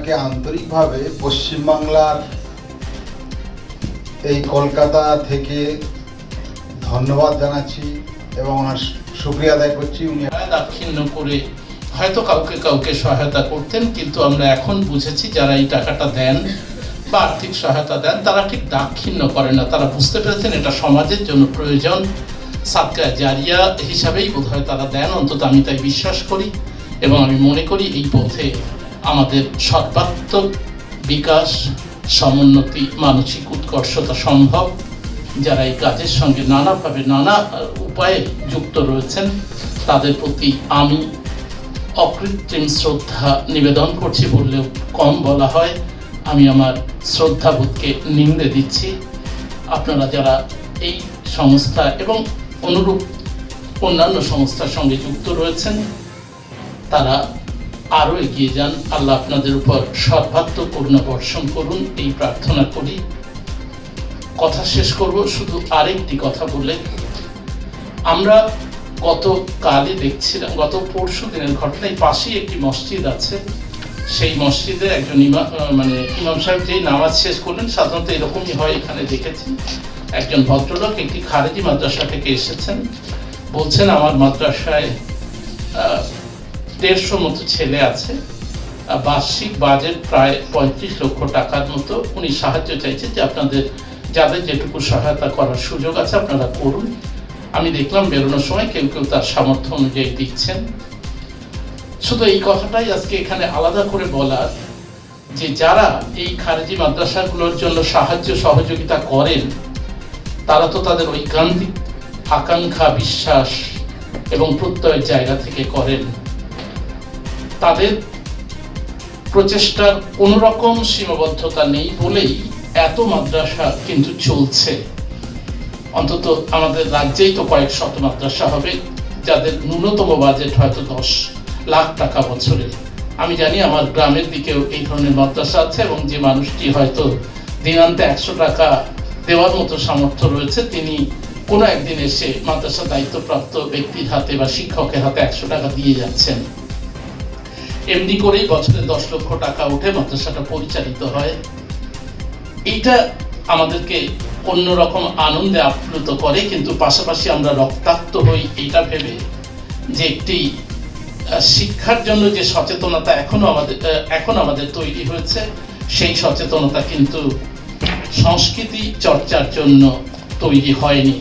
ওনাকে আন্তরিকভাবে পশ্চিমবাংলার এই কলকাতা থেকে ধন্যবাদ জানাচ্ছি এবং ওনার শুকরিয়া আদায় করছি। উনি দাক্ষিণ্য করে হয়তো কাউকে কাউকে সহায়তা করতেন, কিন্তু আমরা এখন বুঝেছি যারা এই টাকাটা দেন বা আর্থিক সহায়তা দেন তারা ঠিক দাক্ষিণ্য করেন না। তারা বুঝতে পেরেছেন এটা সমাজের জন্য প্রয়োজন, সাদকা জারিয়া হিসাবেই বোধহয় তারা দেন, অন্তত আমি তাই বিশ্বাস করি। এবং আমি মনে করি এই পথে আমাদের সর্বাত্মক বিকাশ, সমুন্নতি, মানসিক উৎকর্ষতা সম্ভব। যারা এই কাজের সঙ্গে নানাভাবে নানা উপায়ে যুক্ত রয়েছেন তাদের প্রতি আমি অকৃত্রিম শ্রদ্ধা নিবেদন করছি বললেও কম বলা হয়। আমি আমার শ্রদ্ধাবোধকে নিন্দে দিচ্ছি। আপনারা যারা এই সংস্থা এবং অনুরূপ অন্যান্য সংস্থার সঙ্গে যুক্ত রয়েছেন তারা আরও এগিয়ে যান। আল্লাহ আপনাদের উপর সর্বাত্মক করুণা বর্ষণ করুন এই প্রার্থনা করি। কথা শেষ করব শুধু আরেকটি কথা বলে, আমরা গতকালই দেখছিলাম, গত পরশু দিনের ঘটনায় পাশেই একটি মসজিদ আছে, সেই মসজিদে একজন ইমাম সাহেব যেই নামাজ শেষ করলেন, সাধারণত এরকমই হয় এখানে দেখেছি, একজন ভদ্রলোক একটি খারেজি মাদ্রাসা থেকে এসেছেন, বলছেন আমার মাদ্রাসায় 150 মতো ছেলে আছে, বার্ষিক বাজেট প্রায় 35 লক্ষ টাকার মতো। উনি সাহায্য চাইছেন যে আপনাদের যাদের যেটুকু সহায়তা করার সুযোগ আছে আপনারা করুন। আমি দেখলাম বেরোনোর সময় কেউ কেউ তার সামর্থ্য অনুযায়ী দিচ্ছেন। শুধু এই কথাটাই আজকে এখানে আলাদা করে বলার যে যারা এই খারেজি মাদ্রাসাগুলোর জন্য সাহায্য সহযোগিতা করেন তারা তো তাদের ঐকান্তিক আকাঙ্ক্ষা, বিশ্বাস এবং প্রত্যয়ের জায়গা থেকে করেন। তাদের প্রচেষ্টার কোনো রকম সীমাবদ্ধতা নেই বলেই এত মাদ্রাসা কিন্তু চলছে। অন্তত আমাদের রাজ্যেই তো কয়েক শত মাদ্রাসা হবে যাদের ন্যূনতম বাজেট হয়তো 10 লাখ টাকা বছরে। আমি জানি আমার গ্রামের দিকেও এই ধরনের মাদ্রাসা আছে এবং যে মানুষটি হয়তো দিনান্তে 100 টাকা দেওয়ার মতো সামর্থ্য রয়েছে তিনি কোনো একদিন এসে মাদ্রাসা দায়িত্বপ্রাপ্ত ব্যক্তির হাতে বা শিক্ষকের হাতে 100 টাকা দিয়ে যাচ্ছেন। এমনি করেই বছরে 10 লক্ষ টাকা উঠে মাদ্রাসাটা পরিচালিত হয়। এইটা আমাদেরকে অন্যরকম আনন্দে আপ্লুত করে, কিন্তু পাশাপাশি আমরা রক্তাক্ত হই এইটা ভেবে যে একটি শিক্ষার জন্য যে সচেতনতা এখন আমাদের তৈরি হয়েছে সেই সচেতনতা কিন্তু সংস্কৃতি চর্চার জন্য তৈরি হয়নি।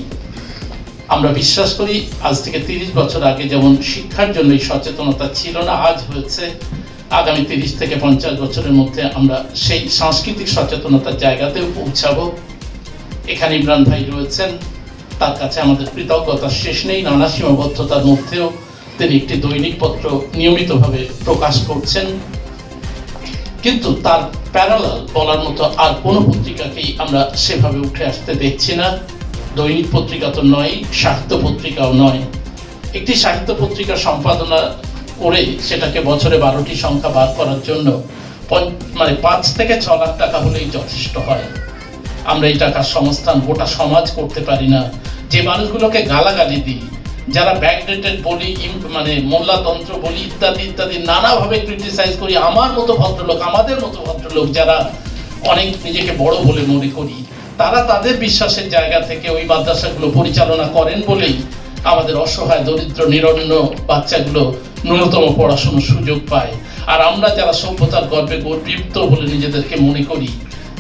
আমরা বিশ্বাস করি আজ থেকে 30 বছর আগে যেমন শিক্ষার জন্য এই সচেতনতা ছিল না, আজ হয়েছে। আগামী 30 থেকে 50 বছরের মধ্যে আমরা সেই সাংস্কৃতিক সচেতনতার জায়গাতেও পৌঁছাবো। এখানে ইমরান ভাই রয়েছেন, তার কাছে আমাদের কৃতজ্ঞতার শেষ নেই। নানা সীমাবদ্ধতার মধ্যেও তিনি একটি দৈনিক পত্র নিয়মিতভাবে প্রকাশ করছেন, কিন্তু তার প্যারালাল বলার মতো আর কোনো পত্রিকাকেই আমরা সেভাবে উঠে আসতে দেখছি না। দৈনিক পত্রিকা তো নয়, সাহিত্য পত্রিকাও নয়। একটি সাহিত্য পত্রিকা সম্পাদনা করে সেটাকে বছরে 12টি সংখ্যা বার করার জন্য 5 থেকে 6 লাখ টাকা হলেই যথেষ্ট হয়। আমরা এই টাকার সংস্থান গোটা সমাজ করতে পারি না। যে মানুষগুলোকে গালাগালি দিই, যারা ব্যাকডেটেড বলি, মোল্লাতন্ত্র বলি, ইত্যাদি ইত্যাদি নানাভাবে ক্রিটিসাইজ করি, আমার মতো ভদ্রলোক, আমাদের মতো ভদ্রলোক যারা অনেক নিজেকে বড় বলে মনে করি, তারা তাদের বিশ্বাসের জায়গা থেকে ওই মাদ্রাসাগুলো পরিচালনা করেন বলেই আমাদের অসহায় দরিদ্র নিরন্ন বাচ্চাগুলো ন্যূনতম পড়াশোনার সুযোগ পায়। আর আমরা যারা সভ্যতার গর্বে গর্বিত বলে নিজেদেরকে মনে করি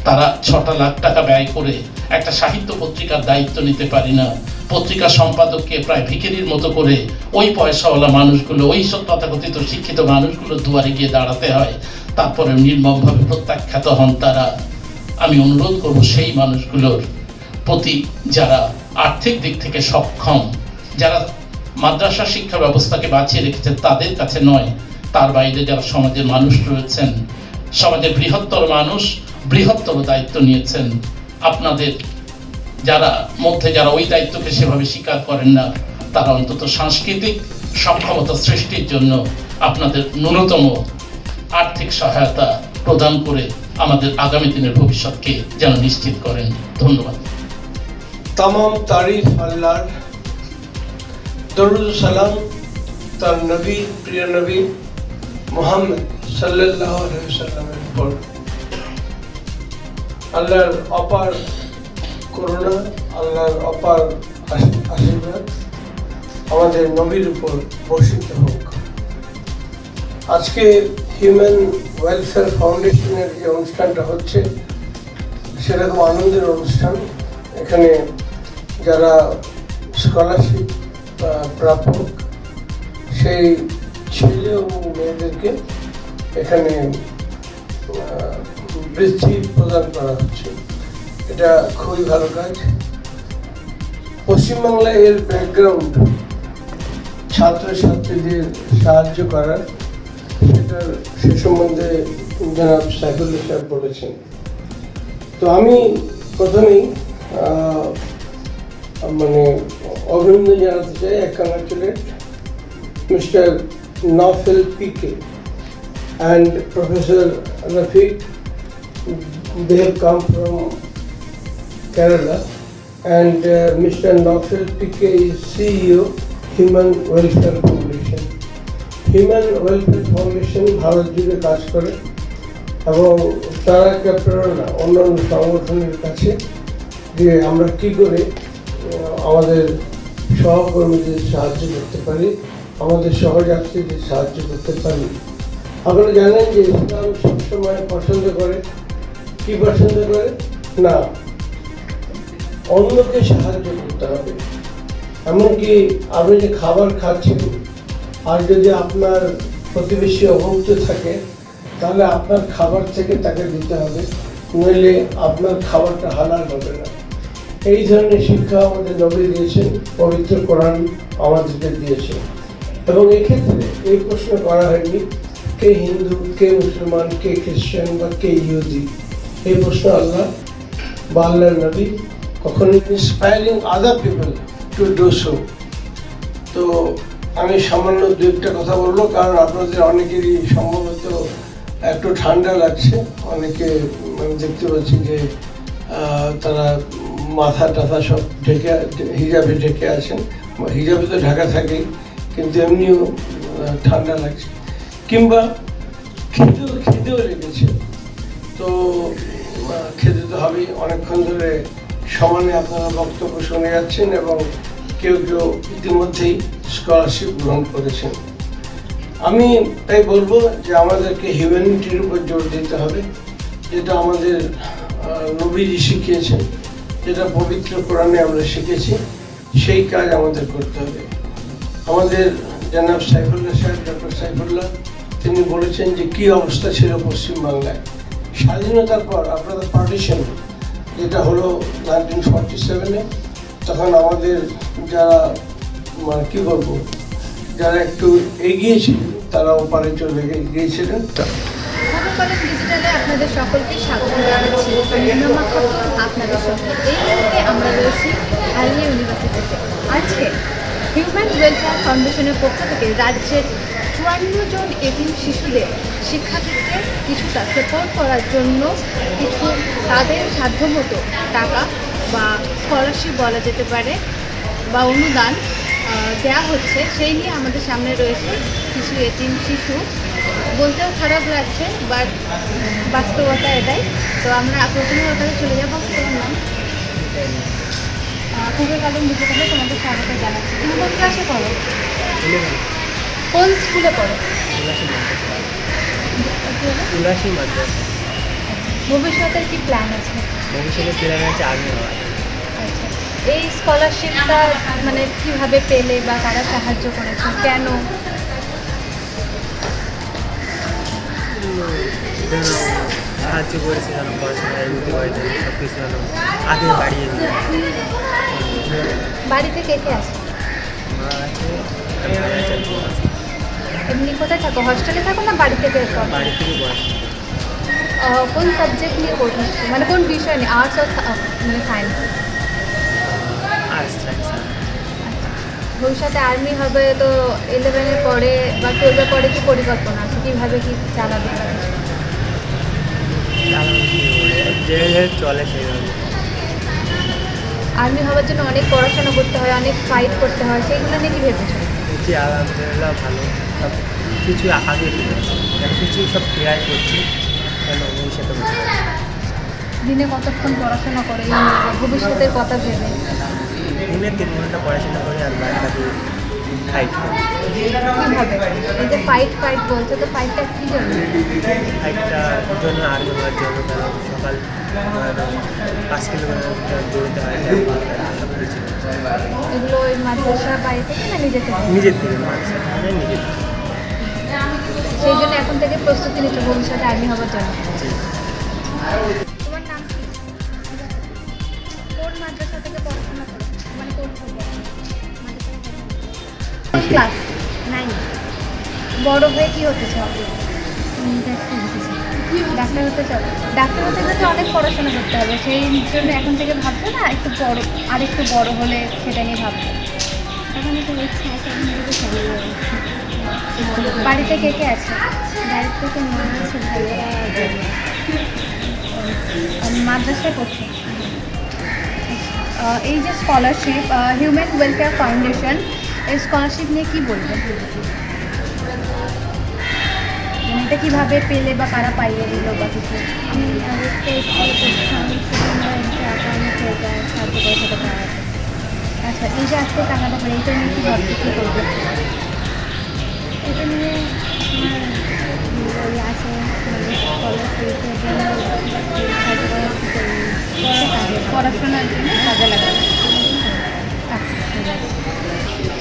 তারা 6টা লাখ টাকা ব্যয় করে একটা সাহিত্য পত্রিকার দায়িত্ব নিতে পারি না। পত্রিকা সম্পাদককে প্রায় ভিখিরির মতো করে ওই পয়সাওয়ালা মানুষগুলো, ওই সব তথাকথিত শিক্ষিত মানুষগুলো দুয়ারে গিয়ে দাঁড়াতে হয়, তারপরে নির্মমভাবে প্রত্যাখ্যাত হন তারা। আমি অনুরোধ করব সেই মানুষগুলোর প্রতি যারা আর্থিক দিক থেকে সক্ষম, যারা মাদ্রাসা শিক্ষা ব্যবস্থাকে বাঁচিয়ে রেখেছেন তাদের কাছে নয়, তার বাইরে যারা সমাজের মানুষ রয়েছেন, সমাজের বৃহত্তর মানুষ বৃহত্তর দায়িত্ব নিয়েছেন, আপনাদের যারা ওই দায়িত্বকে সেভাবে স্বীকার করেন না, তারা অন্তত সাংস্কৃতিক সক্ষমতা সৃষ্টির জন্য আপনাদের ন্যূনতম আর্থিক সহায়তা প্রদান করে আমাদের আগামী দিনের ভবিষ্যৎকে যেন নিশ্চিত করেন। ধন্যবাদ। तमाम तारीफ अल्लाह, दरुद सालाम तार नबी, प्रिय नबी মুহাম্মদ সাল্লাল্লাহু আলাইহি ওয়াসাল্লামের উপর আল্লাহর অপার করুণা, আল্লাহর অপার আশীর্বাদ আমাদের নবীর উপর বর্ষিত হোক। আজকে হিউম্যান ওয়েলফেয়ার ফাউন্ডেশনের যে অনুষ্ঠানটা হচ্ছে সেটা খুব আনন্দের অনুষ্ঠান। এখানে যারা স্কলারশিপ প্রাপক সেই ছেলে ও মেয়েদেরকে এখানে বৃত্তি প্রদান করা হচ্ছে। এটা খুবই ভালো কাজ। পশ্চিমবাংলায় এর ব্যাকগ্রাউন্ড ছাত্রছাত্রীদের সাহায্য করার, সেটার সে সম্বন্ধে জনাব সাইফুল্লাহ সাহেব বলেছেন। তো আমি প্রথমেই মানে অভিনন্দন জানাতে চাই, I congratulate Mr. Naufal PK and Professor Rafiq. They have come from Kerala, and Mr. Naufal PK is CEO Human Welfare Foundation. Human Welfare Foundation Bharat জুড়ে কাজ করে এবং তারা একটা প্রেরণা অন্যান্য সংগঠনের কাছে যে আমরা কী করে আমাদের সহকর্মীদের সাহায্য করতে পারি, আমাদের সহযাত্রীদের সাহায্য করতে পারি। আপনারা জানেন যে ইসলাম সবসময় পছন্দ করে, কি পছন্দ করে না, অন্যকে সাহায্য করতে হবে। এমনকি আপনি যে খাবার খাচ্ছেন আর যদি আপনার প্রতিবেশী অভুক্ত থাকে তাহলে আপনার খাবার থেকে তাকে দিতে হবে, নইলে আপনার খাবারটা হালাল হবে না। এই ধরনের শিক্ষা আমাদের নবী দিয়েছেন, পবিত্র কোরআন আমাদেরকে দিয়েছেন। এবং এক্ষেত্রে এই প্রশ্ন করা হয়নি কে হিন্দু, কে মুসলমান, কে খ্রিস্টান বা কে ইহুদি। এই প্রশ্ন আল্লাহ বা আল্লাহর নবী কখনো inspiring other people to do so. তো আমি সামান্য দু একটা কথা বলবো, কারণ আপনাদের অনেকেরই সম্ভবত একটু ঠান্ডা লাগছে। অনেকে আমি দেখতে পাচ্ছি যে তারা মাথা টাথা সব ঢেকে হিজাবে ঢেকে আছেন। হিজাবে তো ঢাকা থাকেই, কিন্তু এমনিও ঠান্ডা লাগছে, কিংবা খিদেও লেগেছে। তো খেতে তো হবেই। অনেকক্ষণ ধরে সমানে আপনারা বক্তব্য শুনে যাচ্ছেন এবং কেউ কেউ ইতিমধ্যেই স্কলারশিপ গ্রহণ করেছেন। আমি তাই বলবো যে আমাদেরকে হিউম্যানিটির উপর জোর দিতে হবে, যেটা আমাদের নবীজি শিখিয়েছেন, যেটা পবিত্র কোরআনে আমরা শিখেছি, সেই কাজ আমাদের করতে হবে। আমাদের জনাব সাইফুল্লাহ সাহেব, ডক্টর সাইফুল্লাহ, তিনি বলেছেন যে কী অবস্থা ছিল পশ্চিমবাংলায় স্বাধীনতার পর। আপনাদের পার্টিশন যেটা হলো 1947-এ, তখন আমাদের যারা মানে কী বলবো, যারা একটু এগিয়েছিল তারা ওপারে চলে গিয়েছিলেন। কলেজ ডিজিটালে আপনাদের সকলকে স্বাগত জানাচ্ছি। আপনাদের সঙ্গে এই মুহূর্তে আমরা রয়েছি আলিয়া ইউনিভার্সিটিতে। আজকে হিউম্যান ওয়েলফেয়ার ফাউন্ডেশনের পক্ষ থেকে রাজ্যের 54 জন এতিম শিশুদের শিক্ষাক্ষেত্রে কিছুটা সাপোর্ট করার জন্য কিছু তাদের সাধ্যমতো টাকা বা স্কলারশিপ বলা যেতে পারে বা অনুদান দেওয়া হচ্ছে। সেই নিয়ে আমাদের সামনে রয়েছে কিছু এতিম শিশু। বলতেও খারাপ লাগছে, বাট বাস্তবতা এটাই। তো আমরা প্রথমে ওখানে চলে যাবো। তোমার নাম? পূর্বের কালম বিদ্যালয়ে তোমাদের স্বাগত জানাচ্ছি। তুমি কোন ক্লাসে পড়ো? কোন স্কুলে পড়ো? ভবিষ্যতের কি প্ল্যান আছে? ভবিষ্যতে প্ল্যান আছে আর্মি হওয়ার। আচ্ছা, এই স্কলারশিপটা মানে কিভাবে পেলে বা কারা সাহায্য করেছে, কেন? সাহায্য করেছে যেন পড়াশোনায় উন্নতি করার জন্য সব কিছু যেন আগে বাড়িয়ে দিয়ে। বাড়িতে কে কে আছে? মা আছে, আমি আছে। এমনি কোথায় থাকো? হস্টেলে থাকো না বাড়ি থেকে পড়ো? বাড়ি থেকে বয়স কোন সাবজেক্ট নিয়ে পড়ছো, মানে কোন বিষয় নিয়ে, আর্টস আর মানে সায়েন্স? Arts science. ভবিষ্যতে আর্মি হবে, তো 11-এ পড়ে বা 12-এ পড়ে কি পরিকল্পনা আছে, কীভাবে কি চালাবে? যে চলে সেইভাবে। আর্মি হওয়ার জন্য অনেক পড়াশোনা করতে হয়, অনেক ফাইট করতে হয়, সেইগুলো নিয়ে কি ভেবেছো? আলহামদুলিল্লাহ ভালো। কিছুই আঁকা দিয়ে চলে যাচ্ছে, এখন কিছুই সব ক্লিয়ার করছি কেন ভবিষ্যতে বুঝতে পারছি। দিনে কতক্ষণ পড়াশোনা করে এই নিয়ে, ভবিষ্যতের কথা ভেবে? দিনে 3 ঘন্টা পড়াশোনা করি আর বাড়িটা দিয়ে ফাইট করি। কীভাবে? এই যে ফাইট বলছো, তো ফাইটটা কী জন্য? ফাইটটার জন্য আর্মি হওয়ার জন্য, কারণ সকাল 5 কিলোমিটার দৌড়তে হয়, সব কিছু এগুলো ওই মাদ্রাসা বাড়ি থেকে না নিজে থেকে? নিজের থেকে মানুষের নিজের থেকে। সেই জন্য এখন থেকে প্রস্তুতি নিচ্ছ ভবিষ্যতে আর্মি হওয়ার জন্য। তোমার নাম কি? কোন মাদ্রাসা থেকে পড়াশোনা করো? মানে কোন ক্লাস? 9। বড় হয়ে কি হতে চাও? ডাক্তার হতে চাও? ডাক্তার হতে গেলে তো অনেক পড়াশোনা করতে হবে, সেই জন্য এখন থেকে ভাবছো না একটু বড়, আর একটু বড় হলে সেটা নিয়ে ভাবছো? এখন তো ইচ্ছা আছে, বাড়িতে কে কে আছে? বাড়ির থেকে মা আছে, ভাইয়া, মাদ্রাসায় পড়ছে। এই যে স্কলারশিপ, হিউম্যান ওয়েলফেয়ার ফাউন্ডেশন, এই স্কলারশিপ নিয়ে কী বলবো? মানে এটা কীভাবে পেলে বা কারা পাইয়ে দিল বা কিছু? আমি আরেকটা স্কুলে পড়তাম, সেখানে অ্যাকাউন্ট থেকে সাহায্য করে সেটা টাকা। আচ্ছা, এই যে আজকে টাকাটা পাই, এটা নিয়ে কী ভাবছি, কী করবে? এটা নিয়ে আমার ওই আছে মানে স্কলারশিপের জন্য সাহায্য করার পড়াশোনার জন্য কাজে লাগাবে। আচ্ছা, ঠিক আছে।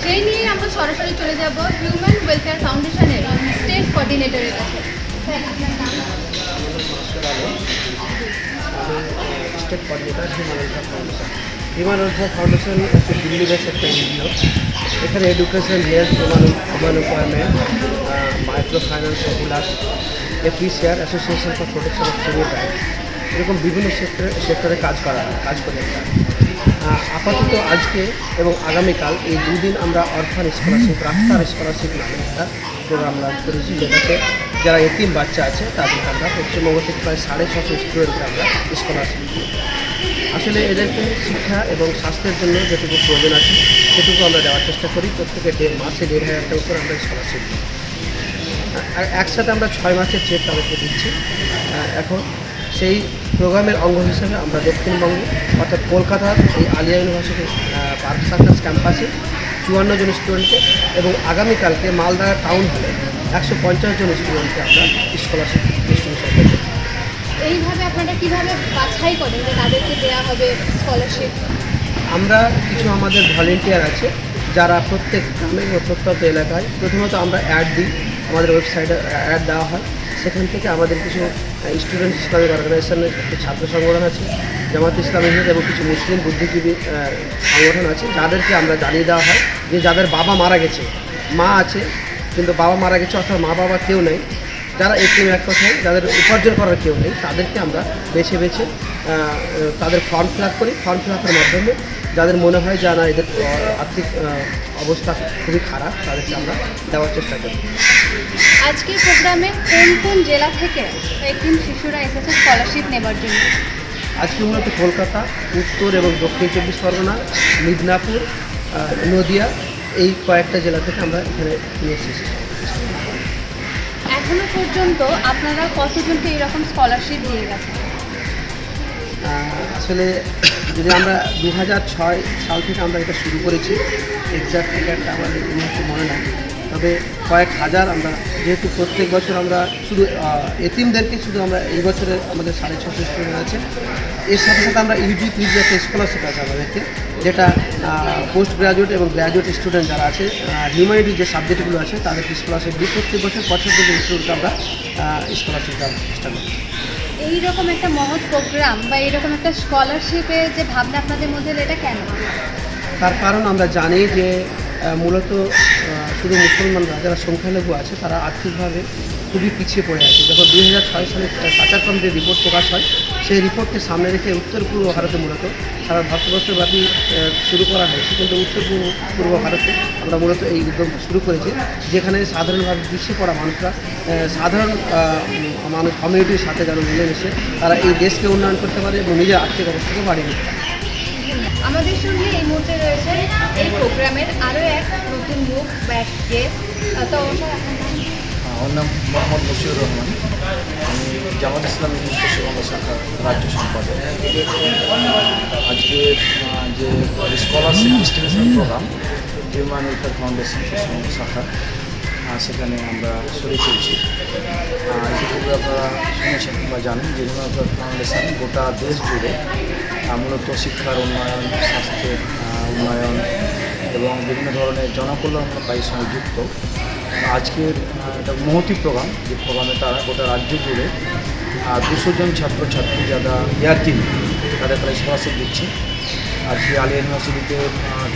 সেই নিয়ে আমরা সরাসরি চলে যাব হিউম্যান ওয়েলফেয়ার ফাউন্ডেশনের স্টেট কোঅর্ডিনেটরের কাছে। স্যার, আপনার নাম? State coordinator human welfare foundation. Human welfare foundation হচ্ছে দিল্লি বেস একটা এনজিও। এখানে education, health, employment, micro finance, secular, এফিসিয়ার association for protection of civil rights, এরকম বিভিন্ন সেক্টরে কাজ করে আমরা। আপাতত আজকে এবং আগামীকাল এই 2 দিন আমরা অরফান স্কলারশিপ, রাস্তার স্কলারশিপ নামে একটা প্রোগ্রাম লঞ্চ করেছি, যেটাতে যারা এতিম বাচ্চা আছে তাদেরকে আমরা পশ্চিমবঙ্গ থেকে প্রায় 650 স্টুডেন্টকে আমরা স্কলারশিপ দিই। আসলে এদেরকে শিক্ষা এবং স্বাস্থ্যের জন্য যেটুকু প্রয়োজন আছে সেটুকু আমরা দেওয়ার চেষ্টা করি। প্রত্যেকে মাসে 1,500 টাকা করে আমরা স্কলারশিপ দিই। আর একসাথে আমরা 6 মাসের চেক তাদেরকে দিচ্ছি। এখন সেই প্রোগ্রামের অঙ্গ হিসেবে আমরা দক্ষিণবঙ্গে অর্থাৎ কলকাতার এই আলিয়া ইউনিভার্সিটি পার্ক সার্কাস ক্যাম্পাসে 54 জন স্টুডেন্টকে এবং আগামীকালকে মালদা টাউন হলে 150 জন স্টুডেন্টকে আমরা স্কলারশিপ ডিস্ট্রিবিউশন করব। এইভাবে আপনারা কীভাবে বাছাই করেন যে তাদেরকে দেওয়া হবে স্কলারশিপ? আমরা কিছু আমাদের ভলেন্টিয়ার আছে যারা প্রত্যেক গ্রামে ও প্রত্যন্ত এলাকায়, প্রথমত আমরা অ্যাড দিই, আমাদের ওয়েবসাইটে অ্যাড দেওয়া হয়। সেখান থেকে আমাদের কিছু স্টুডেন্ট ইসলামিক অর্গানাইজেশনের ছাত্র সংগঠন আছে, জামাত ইসলামী এবং কিছু মুসলিম বুদ্ধিজীবী সংগঠন আছে, যাদেরকে আমরা জানিয়ে দেওয়া হয় যে যাদের বাবা মারা গেছে, মা আছে কিন্তু বাবা মারা গেছে অর্থাৎ মা বাবা কেউ নেই, যারা একটু এক কথায় যাদের উপার্জন করার কেউ নেই, তাদেরকে আমরা বেছে বেছে তাদের ফর্ম ফিল আপ করি। ফর্ম ফিল আপের মাধ্যমে যাদের মনে হয় যে না এদের আর্থিক অবস্থা খুবই খারাপ, তাদেরকে আমরা দেওয়ার চেষ্টা করি। আজকের প্রোগ্রামে কোন কোন জেলা থেকে এতিম শিশুরা এসেছে স্কলারশিপ নেবার জন্য? আজকে মূলত কলকাতা, উত্তর এবং দক্ষিণ 24 পরগনা, মিদনাপুর, নদিয়া, এই কয়েকটা জেলা থেকে আমরা এখানে নিয়ে এসেছি। এখনো পর্যন্ত আপনারা কতজনকে এরকম স্কলারশিপ দিয়ে গেছেন? আসলে যদি আমরা 2006 সাল থেকে আমরা এটা শুরু করেছি, এক্সাক্ট ফিগারটা আমাদের এই মুহূর্তে মনে নাই, তবে কয়েক হাজার আমরা, যেহেতু প্রত্যেক বছর আমরা শুধু এতিমদেরকে শুধু আমরা এই বছরে আমাদের 650 স্টুডেন্ট আছে, এর সাথে সাথে আমরা ইউজি ত্রিজি একটা স্কলারশিপ আছে আমাদেরকে, যেটা পোস্ট গ্রাজুয়েট এবং গ্র্যাজুয়েট স্টুডেন্ট যারা আছে, হিউম্যানিটির যে সাবজেক্টগুলো আছে তাদেরকে স্কলারশিপ দিই। প্রত্যেক বছর 75 জন স্টুডেন্টকে আমরা স্কলারশিপ দেওয়ার চেষ্টা করি। এইরকম একটা মহৎ প্রোগ্রাম বা এইরকম একটা স্কলারশিপের যে ভাবনা আপনাদের মধ্যে, এটা কেন? তার কারণ আমরা জানি যে মূলত শুধু মুসলমানরা যারা সংখ্যালঘু আছে তারা আর্থিকভাবে খুবই পিছিয়ে পড়ে আছে। যখন 2006 সালে সাচার কমিটির রিপোর্ট প্রকাশ হয়, সেই রিপোর্টকে সামনে রেখে উত্তর পূর্ব ভারতে মূলত সারা ভারতবর্ষব্যাপী শুরু করা হয়েছে, কিন্তু উত্তর পূর্ব ভারতে আমরা মূলত এই উদ্যমটা শুরু করেছি, যেখানে সাধারণভাবে পিছিয়ে পড়া মানুষরা সাধারণ মানুষ কমিউনিটির সাথে যারা মিলেমিশে তারা এই দেশকে উন্নয়ন করতে পারে এবং নিজের আর্থিক অবস্থাকে বাড়িয়ে নিতে পারে। আমাদের সঙ্গে এই মুহূর্তে রয়েছে এই প্রোগ্রামের আরও এক নতুন মুখ বা এক গেস্ট। তো স্যার, আপনার নাম? আমার নাম মোহাম্মদ মশিউর রহমান, আমি জামাত ইসলামী পশ্চিমবঙ্গ শাখার রাজ্য সম্পাদক। আজকে যে scholarship distribution programme Human welfare Foundation Paschimbanga শাখা, সেখানে আমরা শরীর করেছি। ইতিপূর্বে আপনারা শুনেছেন বা জানেন যে হিউম্যান ওয়েলফেয়ার ফাউন্ডেশন গোটা দেশ জুড়ে মূলত শিক্ষার উন্নয়ন, স্বাস্থ্যের উন্নয়ন এবং বিভিন্ন ধরনের জনকল্যাণমূলক কাজের সঙ্গে যুক্ত। আজকের একটা মহতি প্রোগ্রাম, যে প্রোগ্রামে তারা গোটা রাজ্য জুড়ে 200 জন ছাত্রছাত্রী যারা ইয়াতিম তাদের তারা স্কলারশিপ দিচ্ছে। আজকে আলিয়া ইউনিভার্সিটিতে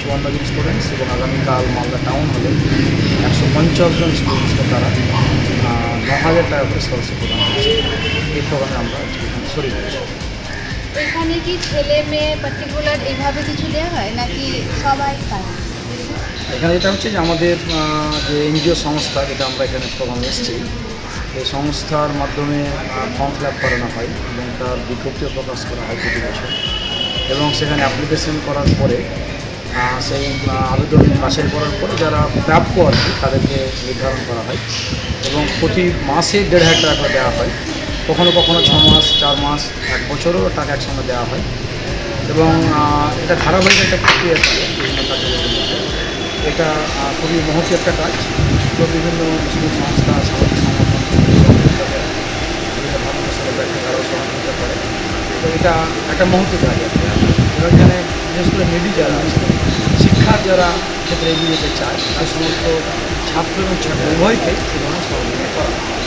54 জন স্টুডেন্টস এবং আগামীকাল মালদা টাউন হলে 150 জন স্টুডেন্টসকে তারা 9,000 টাকা করে স্কলারশিপ প্রদান করছে। এই প্রোগ্রামে আমরা আজকে শরীর করেছি। এখানে কি ছেলে মেয়ে পার্টিকুলার এইভাবে কিছু দেওয়া হয় নাকি সবাই পায়? এখানে যেটা হচ্ছে যে আমাদের যে এনজিও সংস্থা, যেটা আমরা এখানে প্রোগ্রামে এসেছি, এই সংস্থার মাধ্যমে ফর্ম ফিল আপ করানো হয় এবং তার বিজ্ঞপ্তিও প্রকাশ করা হয় প্রতি বছর। এবং সেখানে অ্যাপ্লিকেশন করার পরে সেই আবেদন বাছাই করার পরে যারা প্রাপ্য আর কি তাদেরকে নির্ধারণ করা হয় এবং প্রতি মাসে 1,500 টাকা করে দেওয়া হয়। কখনো কখনো 6 মাস, 4 মাস, 1 বছরও টাকা একসঙ্গে দেওয়া হয় এবং এটা ধারাবাহিক একটা প্রক্রিয়া থাকে বিভিন্ন কাজের মধ্যে। এটা খুবই মহৎ একটা কাজ। তো বিভিন্ন স্কুল সংস্থা, সামাজিক সংগঠন, বিভিন্ন ধর্মের সাথে তারাও সহযোগিতা করে। তো এটা একটা মহৎ কাজ আর কি। এবং এখানে বিশেষ করে মেডি যারা আছে, শিক্ষার যারা ক্ষেত্রে এগিয়ে যেতে চায়, সে সমস্ত ছাত্র এবং ছাত্র উভয়কে এই ধরনের সহযোগিতা করা হয়।